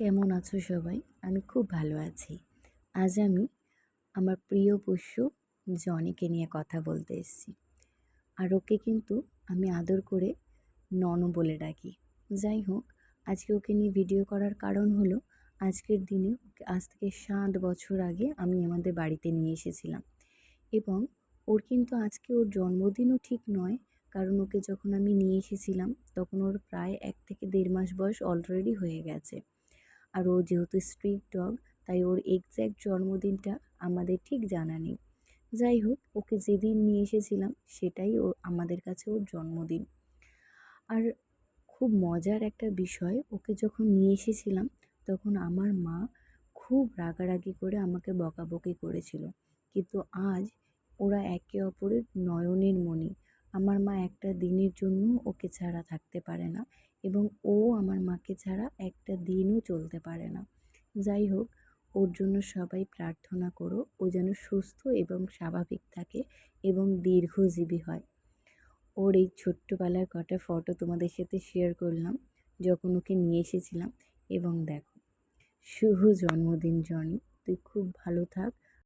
কেমন আছো সবাই? আমি খুব ভালো আছি। আজ আমি আমার প্রিয় পোষ্য জনিকে নিয়ে কথা বলতে এসেছি। আর ওকে কিন্তু আমি আদর করে ননু বলে ডাকি। যাই হোক, আজকে ওকে নিয়ে ভিডিও করার কারণ হলো, আজকের দিনে ওকে আজ থেকে ৭ বছর আগে আমি আমাদের বাড়িতে নিয়ে এসেছিলাম এবং ওর কিন্তু আজকে ওর জন্মদিনও ঠিক নয়। কারণ ওকে যখন আমি নিয়ে এসেছিলাম তখন ওর প্রায় ১ থেকে ১.৫ মাস বয়স অলরেডি হয়ে গেছে। আর ও যেহেতু স্ট্রিট ডগ, তাই ওর এক্স্যাক্ট জন্মদিনটা আমাদের ঠিক জানা নেই। যাই হোক, ওকে যেদিন নিয়ে এসেছিলাম সেটাই আমাদের কাছে ওর জন্মদিন। আর খুব মজার একটা বিষয়, ওকে যখন নিয়ে এসেছিলাম তখন আমার মা খুব রাগারাগি করে আমাকে বকাবকি করেছিল। কিন্তু আজ ওরা একে অপরের নয়নের মণি। আমার মা একটা দিনের জন্য ওকে ছাড়া থাকতে পারে না এবং ও আমার মাকে ছাড়া একটা দিনও চলতে পারে না। যাই হোক, ওর জন্য সবাই প্রার্থনা করো ও যেন সুস্থ এবং স্বাভাবিক থাকে এবং দীর্ঘজীবী হয়। ওর এই ছোট্টবেলার কটা ফটো তোমাদের সাথে শেয়ার করলাম যখন ওকে নিয়ে এসেছিলাম। এবং দেখো, শুভ জন্মদিন জনি, তুই খুব ভালো থাক,